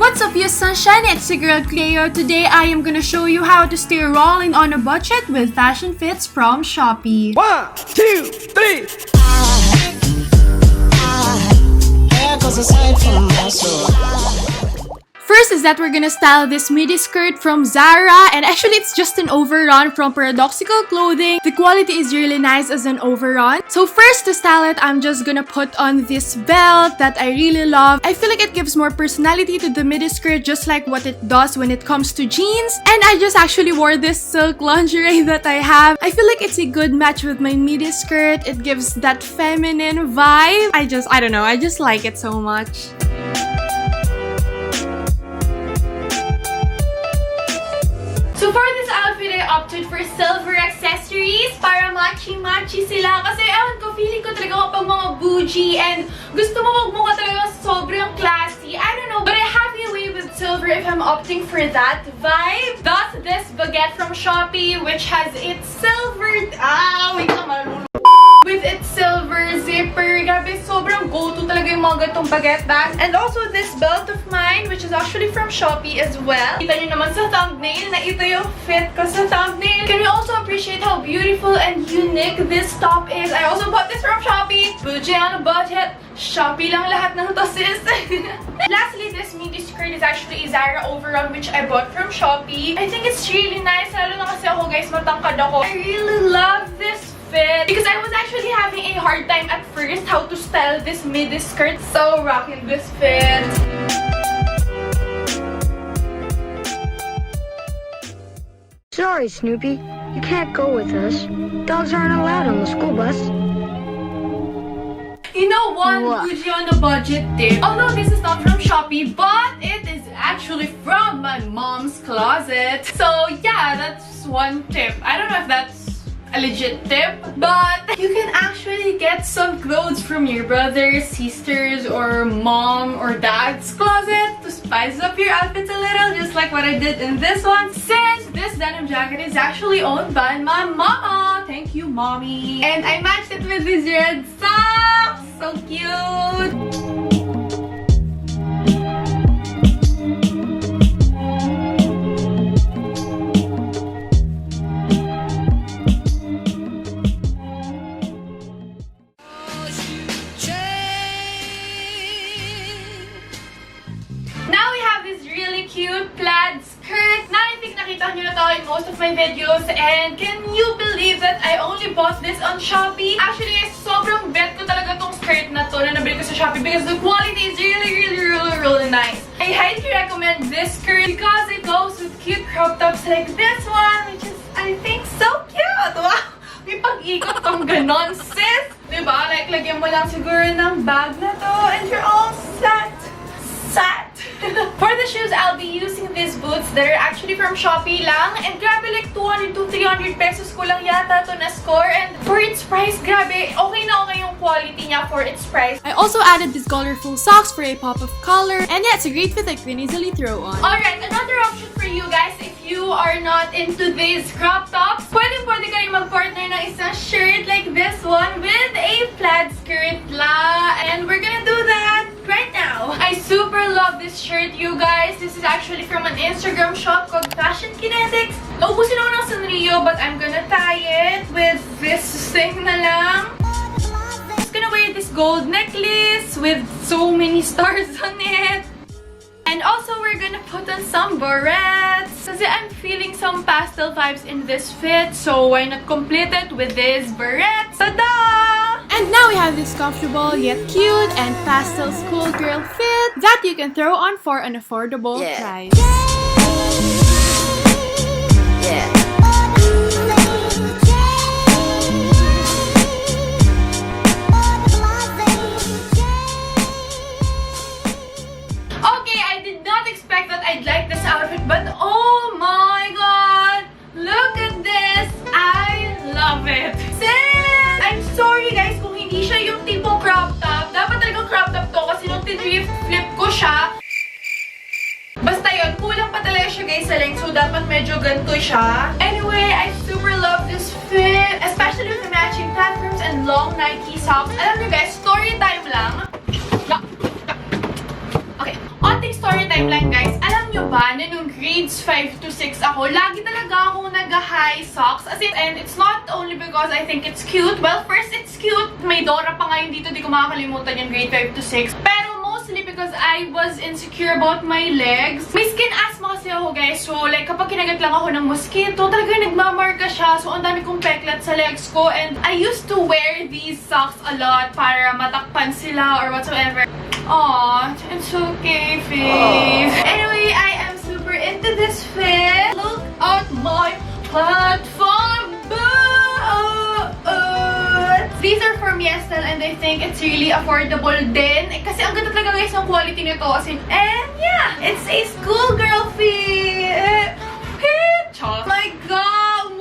What's up, you sunshine? It's your girl Cleo. Today I am gonna show you how to stay rolling on a budget with fashion fits from Shopee. 1, 2, 3. First is that we're gonna style this midi skirt from Zara, and actually it's just an overrun from Paradoxical Clothing. The quality is really nice as an overrun. So first to style it, I'm just gonna put on this belt that I really love. I feel like it gives more personality to the midi skirt, just like what it does when it comes to jeans. And I just actually wore this silk lingerie that I have. I feel like it's a good match with my midi skirt. It gives that feminine vibe. I don't know, I just like it so much. So for this outfit, I opted for silver accessories para matchy-matchy sila. Kasi ewan ko, feeling ko talaga kapag mga bougie and gusto mo magmukha talaga sobrang classy. I don't know, but I have a way with silver if I'm opting for that vibe. Thus, this baguette from Shopee, which has its silver... wait naman. With its silver zipper. Grabe, sobrang go-to talaga yung mga gatong baguette bag. And also this belt of mine, which is actually from Shopee as well. Kita nyo naman sa thumbnail na ito yung fit ko sa thumbnail. Can you also appreciate how beautiful and unique this top is? I also bought this from Shopee. Bougie on a budget. Shopee lang lahat ng to, sis. Lastly, this midi skirt is actually a Zara overall, which I bought from Shopee. I think it's really nice. Lalo na kasi ako, guys, matangkad ako. I really love this fit because I was actually having a hard time at first how to style this midi skirt. So rocking this fit. Sorry, Snoopy. You can't go with us. Dogs aren't allowed on the school bus. You know, one bougie on a budget tip. Although this is not from Shopee, but it is actually from my mom's closet. So yeah, that's one tip. I don't know if that's a legit tip, but you can actually get some clothes from your brothers, sisters, or mom or dad's closet to spice up your outfits a little, just like what I did in this one. Since this denim jacket is actually owned by my mama. Thank you, mommy. And I matched it with these red socks. So cute. Cute plaid skirt na I think nakita nyo na to in most of my videos. And can you believe that I only bought this on Shopee? Actually, sobrang bet ko talaga tong skirt na to na nabili ko sa Shopee because the quality is really nice. I highly recommend this skirt because it goes with cute crop tops like this one, which is, I think, so cute. Wow! May pag-ikot tong ganon, sis! Diba? Like, lagyan mo lang siguro ng bag na to and you're all set! For the shoes, I'll be using these boots that are actually from Shopee lang. And grabe, like 200 to 300 pesos ko lang yata to na-score. And for its price, grabe, okay na okay yung quality niya for its price. I also added these colorful socks for a pop of color. And yeah, it's a great fit that you can easily throw on. Alright, another option for you guys, if you are not into these crop tops, pwede kayong mag-partner ng isang shirt like this one with a plaid skirt la. And we're gonna do that right now. I super love this shirt, you guys. This is actually from an Instagram shop called Fashion Kinetics. Naubusin ako ng Sanrio, but I'm gonna tie it with this thing na lang. I'm just gonna wear this gold necklace with so many stars on it. And also, we're gonna put on some barrettes. Kasi I'm feeling some pastel vibes in this fit, so why not complete it with these barrettes? Ta-da! And now we have this comfortable yet cute and pastel schoolgirl fit that you can throw on for an affordable price. Yeah. Okay, I did not expect that I'd like this outfit, but oh my god! Look at this! I love it! I'm sorry guys kung hindi siya yung tipong crop top. Dapat talagang crop top to kasi nung tinrift flip ko siya. Basta yun, kulang pa talaga siya guys sa length, so dapat medyo ganito siya. Anyway, I super love this fit, especially with the matching platforms and long Nike socks. Alam nyo guys, story time lang. Okay, onting story time timeline, guys. Alam nyo ba na nung grades 5 to 6 ako, lagi talaga ako nag-high socks. As in, and it's not only because I think it's cute. Well, first, it's cute. May Dora pa ngayon dito. Di ko makakalimutan yung grade 5 to 6. Pero mostly because I was insecure about my legs. May skin asthma kasi ako, guys. So, like, kapag kinagat lang ako ng mosquito, talaga nagmamarka siya. So, ang dami kong peklat sa legs ko. And I used to wear these socks a lot para matakpan sila or whatsoever. Aww, it's okay, fave. Anyway, I am super into this fit. Look at my platform boots. These are from Yesstyle and I think it's really affordable din. Kasi ang ganda talaga, guys, ng quality nito. And yeah, it's a schoolgirl fit. Oh my God!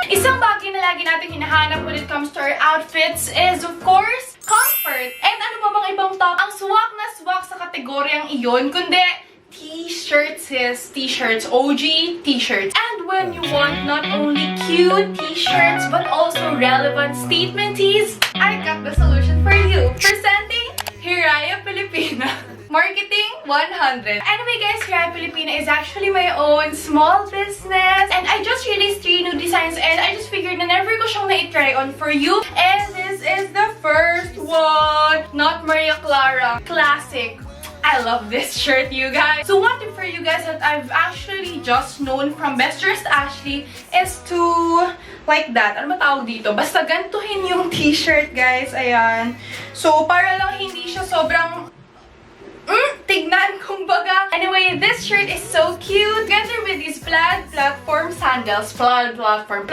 Isang bagay na lagi natin hinahanap when it comes to our outfits is, of course, comfort. And ano ba bang ibang top? Ang swak na swak sa kategoryang iyon, kundi t-shirts, sis. T-shirts. OG t-shirts. And when you want not only cute t-shirts, but also relevant statement tees, I got the solution for you. Presenting Hiraya Pilipina. Marketing 100. Anyway, guys, Hiraya Pilipina is actually my own small business. And I just released 3 new designs and I just figured na never ko siyang na-try on for you. And this is the first one. Not Maria Clara. Classic. I love this shirt, you guys. So one tip for you guys that I've actually just known from Best Dressed Ashley is to, like that. Ano ba tawag dito? Basta gantuhin yung t-shirt, guys. Ayan. So, para lang hindi siya sobrang tignan, kumbaga. Anyway, this shirt is so cute. Together with these plaid platform sandals. Plaid platform.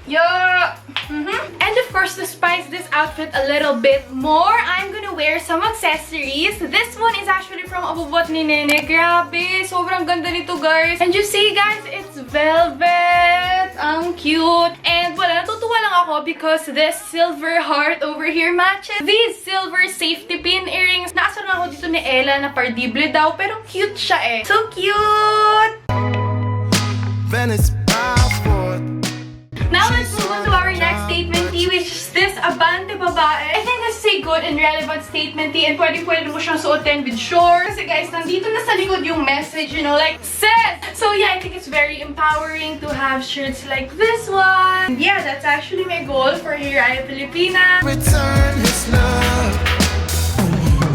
Yeah! And of course, to spice this outfit a little bit more, I'm gonna wear some accessories. This one is actually from Abubot ni Nene. Grabe! Sobrang ganda nito, guys. And you see, guys, it's velvet. Ang cute. And wala, natutuwa lang ako because this silver heart over here matches these silver safety pin earrings. Naasa lang ako dito ni Ella na pardible daw, pero cute siya eh. So cute! Venice passport. Now let's move on to our next statement tee, which is this Abante Babae. I think this is a good and relevant statement tee and pwede mo siyang suotin with shorts. Kasi guys, nandito na sa likod yung message, you know, like, sis! So yeah, I think it's very empowering to have shirts like this one. Yeah, that's actually my goal for Hiraya Pilipina. Return his love.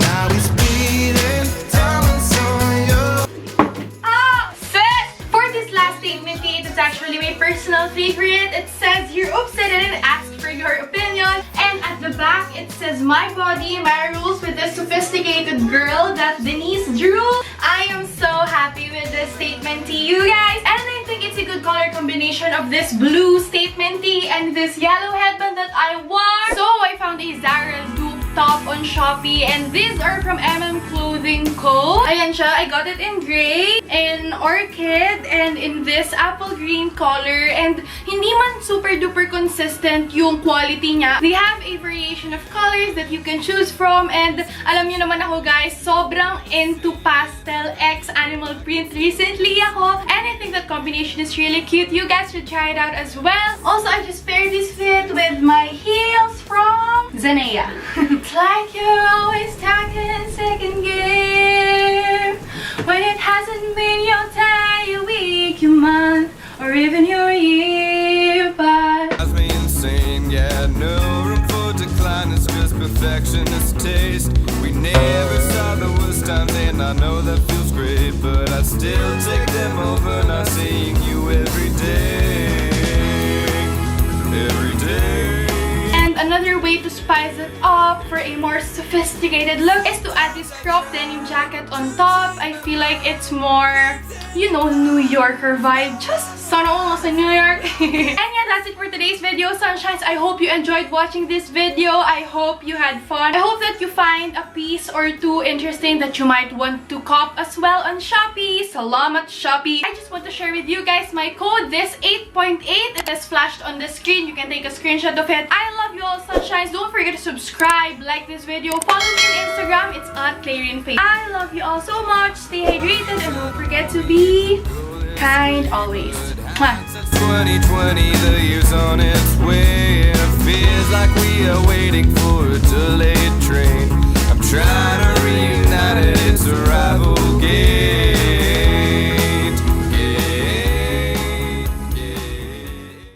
Now he's beating diamonds on you. Statement tee, it's actually my personal favorite. It says here, oops, I didn't ask for your opinion. And at the back, it says, my body, my rules with this sophisticated girl that Denise drew. I am so happy with this statement tee, you guys. And I think it's a good color combination of this blue statement tee and this yellow headband that I wore. So I found a Zara dupe top on Shopee and these are from Clothing Co. Ayan siya. I got it in gray, in orchid, and in this apple green color. And hindi man super duper consistent yung quality niya. They have a variation of colors that you can choose from. And alam niyo naman ako, guys, sobrang into pastel X animal print recently ako. And I think that combination is really cute. You guys should try it out as well. Also, I just paired this fit with my heels from Zanea. It's like you're always stuck in second gear when it hasn't been your time, your week, your month, or even your year, but Drives me insane, yeah, no room for decline. It's just perfectionist taste. We never saw the worst times, and I know that feels great, but I still take them over, not seeing you every day, every day. another way to spice it up for a more sophisticated look is to add this crop denim jacket on top. I feel like it's more, you know, New Yorker vibe. Just sana all sa New York. And yeah, that's it for today's video, Sunshines. I hope you enjoyed watching this video. I hope you had fun. I hope that you find a piece or two interesting that you might want to cop as well on Shopee. Salamat Shopee. I just want to share with you guys my code, this 8.8. It is flashed on the screen. You can take a screenshot of it. I love you all, Sunshines. Don't forget to subscribe, like this video, follow me on Instagram. It's @ClaryandFave. I love you all so much. Stay hydrated and don't forget to be kind always. Mwah. 2020, the year's on its way, and it feels like we are waiting for a delayed train. I'm trying to